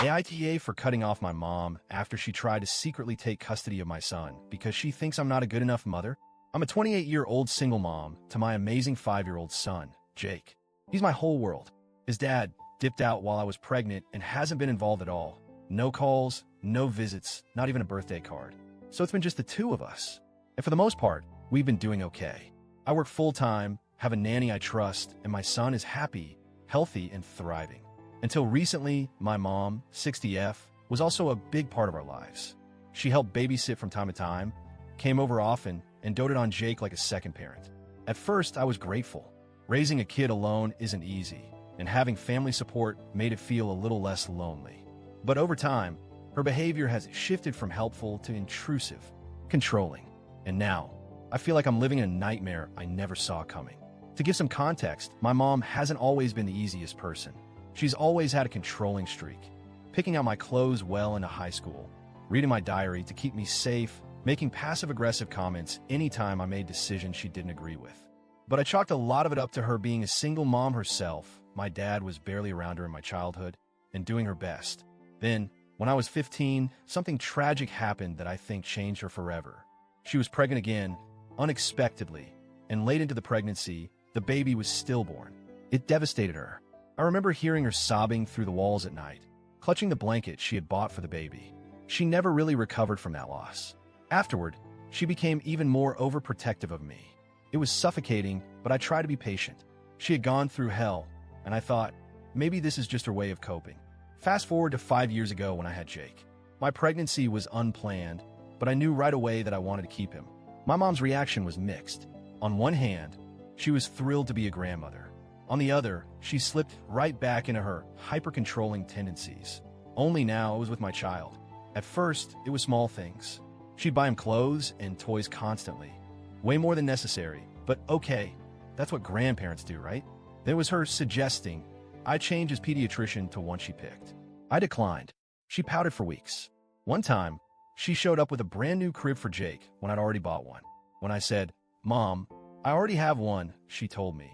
AITA for cutting off my mom after she tried to secretly take custody of my son because she thinks I'm not a good enough mother. I'm a 28-year-old single mom to my amazing 5-year-old son, Jake. He's my whole world. His dad dipped out while I was pregnant and hasn't been involved at all. No calls, no visits, not even a birthday card. So it's been just the two of us. And for the most part, we've been doing okay. I work full-time, have a nanny I trust, and my son is happy, healthy, and thriving. Until recently, my mom, 60F, was also a big part of our lives. She helped babysit from time to time, came over often, and doted on Jake like a second parent. At first, I was grateful. Raising a kid alone isn't easy, and having family support made it feel a little less lonely. But over time, her behavior has shifted from helpful to intrusive, controlling. And now, I feel like I'm living in a nightmare I never saw coming. To give some context, my mom hasn't always been the easiest person. She's always had a controlling streak, picking out my clothes well into high school, reading my diary to keep me safe, making passive-aggressive comments anytime I made decisions she didn't agree with. But I chalked a lot of it up to her being a single mom herself. My dad was barely around her in my childhood and doing her best. Then, when I was 15, something tragic happened that I think changed her forever. She was pregnant again, unexpectedly, and late into the pregnancy, the baby was stillborn. It devastated her. I remember hearing her sobbing through the walls at night, clutching the blanket she had bought for the baby. She never really recovered from that loss. Afterward, she became even more overprotective of me. It was suffocating, but I tried to be patient. She had gone through hell, and I thought, maybe this is just her way of coping. Fast forward to 5 years ago when I had Jake. My pregnancy was unplanned, but I knew right away that I wanted to keep him. My mom's reaction was mixed. On one hand, she was thrilled to be a grandmother. On the other, she slipped right back into her hyper-controlling tendencies. Only now it was with my child. At first, it was small things. She'd buy him clothes and toys constantly. Way more than necessary, but okay, that's what grandparents do, right? There was her suggesting I change his pediatrician to one she picked. I declined. She pouted for weeks. One time, she showed up with a brand new crib for Jake when I'd already bought one. When I said, "Mom, I already have one," she told me,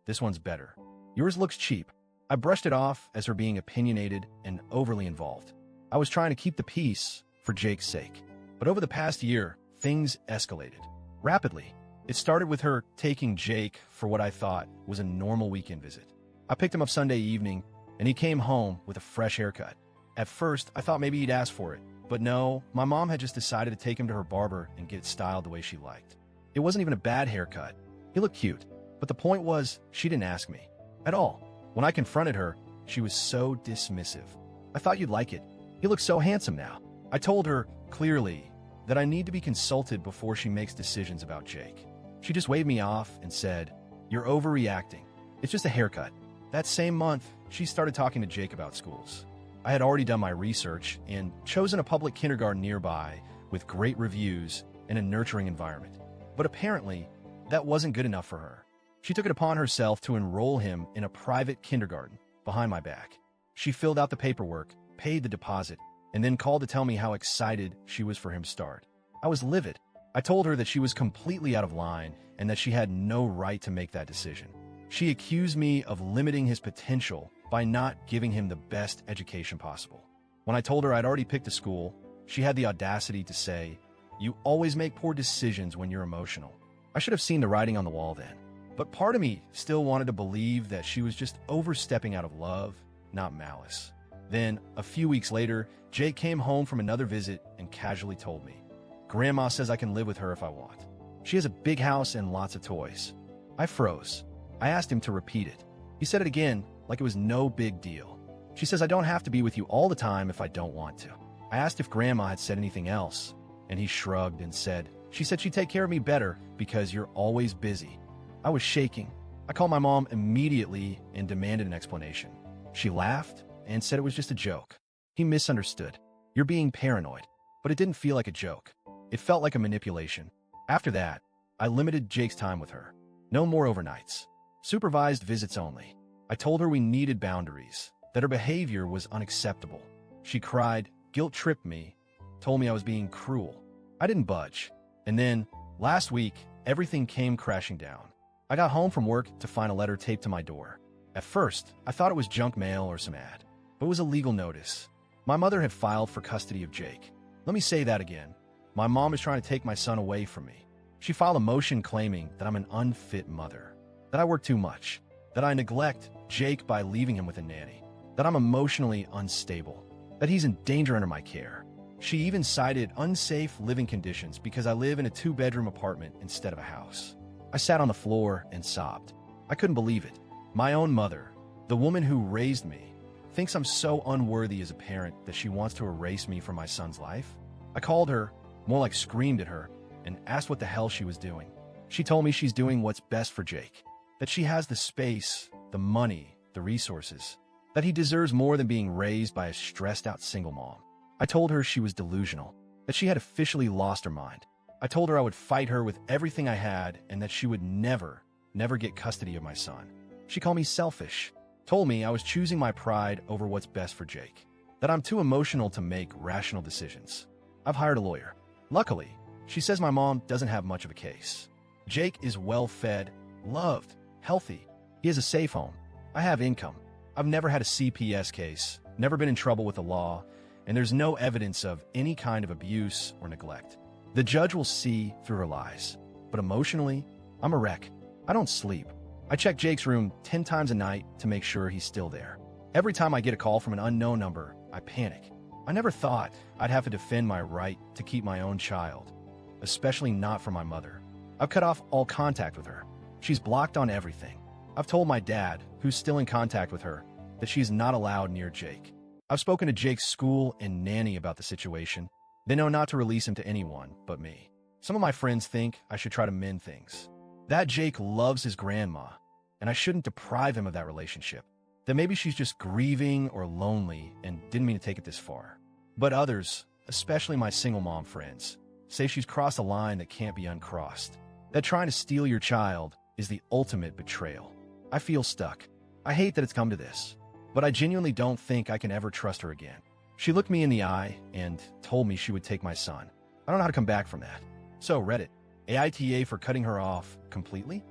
"This one's better. Yours looks cheap." I brushed it off as her being opinionated and overly involved. I was trying to keep the peace for Jake's sake. But over the past year, things escalated. Rapidly. It started with her taking Jake for what I thought was a normal weekend visit. I picked him up Sunday evening, and he came home with a fresh haircut. At first, I thought maybe he'd ask for it. But no, my mom had just decided to take him to her barber and get it styled the way she liked. It wasn't even a bad haircut. He looked cute. But the point was, she didn't ask me. At all. When I confronted her, she was so dismissive. "I thought you'd like it. He looks so handsome now." I told her, clearly, that I need to be consulted before she makes decisions about Jake. She just waved me off and said, "You're overreacting. It's just a haircut." That same month, she started talking to Jake about schools. I had already done my research and chosen a public kindergarten nearby with great reviews and a nurturing environment. But apparently, that wasn't good enough for her. She took it upon herself to enroll him in a private kindergarten behind my back. She filled out the paperwork, paid the deposit, and then called to tell me how excited she was for him to start. I was livid. I told her that she was completely out of line and that she had no right to make that decision. She accused me of limiting his potential by not giving him the best education possible. When I told her I'd already picked a school, she had the audacity to say, "You always make poor decisions when you're emotional." I should have seen the writing on the wall then. But part of me still wanted to believe that she was just overstepping out of love, not malice. Then, a few weeks later, Jake came home from another visit and casually told me, "Grandma says I can live with her if I want. She has a big house and lots of toys." I froze. I asked him to repeat it. He said it again, like it was no big deal. "She says I don't have to be with you all the time if I don't want to." I asked if Grandma had said anything else, and he shrugged and said, "She said she'd take care of me better because you're always busy." I was shaking. I called my mom immediately and demanded an explanation. She laughed and said it was just a joke. He misunderstood. "You're being paranoid." But it didn't feel like a joke. It felt like a manipulation. After that, I limited Jake's time with her. No more overnights. Supervised visits only. I told her we needed boundaries, that her behavior was unacceptable. She cried, guilt-tripped me, told me I was being cruel. I didn't budge. And then, last week, everything came crashing down. I got home from work to find a letter taped to my door. At first, I thought it was junk mail or some ad, but it was a legal notice. My mother had filed for custody of Jake. Let me say that again. My mom is trying to take my son away from me. She filed a motion claiming that I'm an unfit mother, that I work too much, that I neglect Jake by leaving him with a nanny, that I'm emotionally unstable, that he's in danger under my care. She even cited unsafe living conditions because I live in a 2-bedroom apartment instead of a house. I sat on the floor and sobbed. I couldn't believe it. My own mother, the woman who raised me, thinks I'm so unworthy as a parent that she wants to erase me from my son's life. I called her, more like screamed at her, and asked what the hell she was doing. She told me she's doing what's best for Jake, that she has the space, the money, the resources, that he deserves more than being raised by a stressed-out single mom. I told her she was delusional, that she had officially lost her mind. I told her I would fight her with everything I had and that she would never get custody of my son. She called me selfish, told me I was choosing my pride over what's best for Jake, that I'm too emotional to make rational decisions. I've hired a lawyer. Luckily, she says my mom doesn't have much of a case. Jake is well-fed, loved, healthy. He has a safe home. I have income. I've never had a CPS case, never been in trouble with the law, and there's no evidence of any kind of abuse or neglect. The judge will see through her lies. But emotionally, I'm a wreck. I don't sleep. I check Jake's room 10 times a night to make sure he's still there. Every time I get a call from an unknown number, I panic. I never thought I'd have to defend my right to keep my own child, especially not from my mother. I've cut off all contact with her. She's blocked on everything. I've told my dad, who's still in contact with her, that she's not allowed near Jake. I've spoken to Jake's school and nanny about the situation. They know not to release him to anyone but me. Some of my friends think I should try to mend things. That Jake loves his grandma, and I shouldn't deprive him of that relationship. That maybe she's just grieving or lonely and didn't mean to take it this far. But others, especially my single mom friends, say she's crossed a line that can't be uncrossed. That trying to steal your child is the ultimate betrayal. I feel stuck. I hate that it's come to this, but I genuinely don't think I can ever trust her again. She looked me in the eye and told me she would take my son. I don't know how to come back from that. So, Reddit, AITA for cutting her off completely?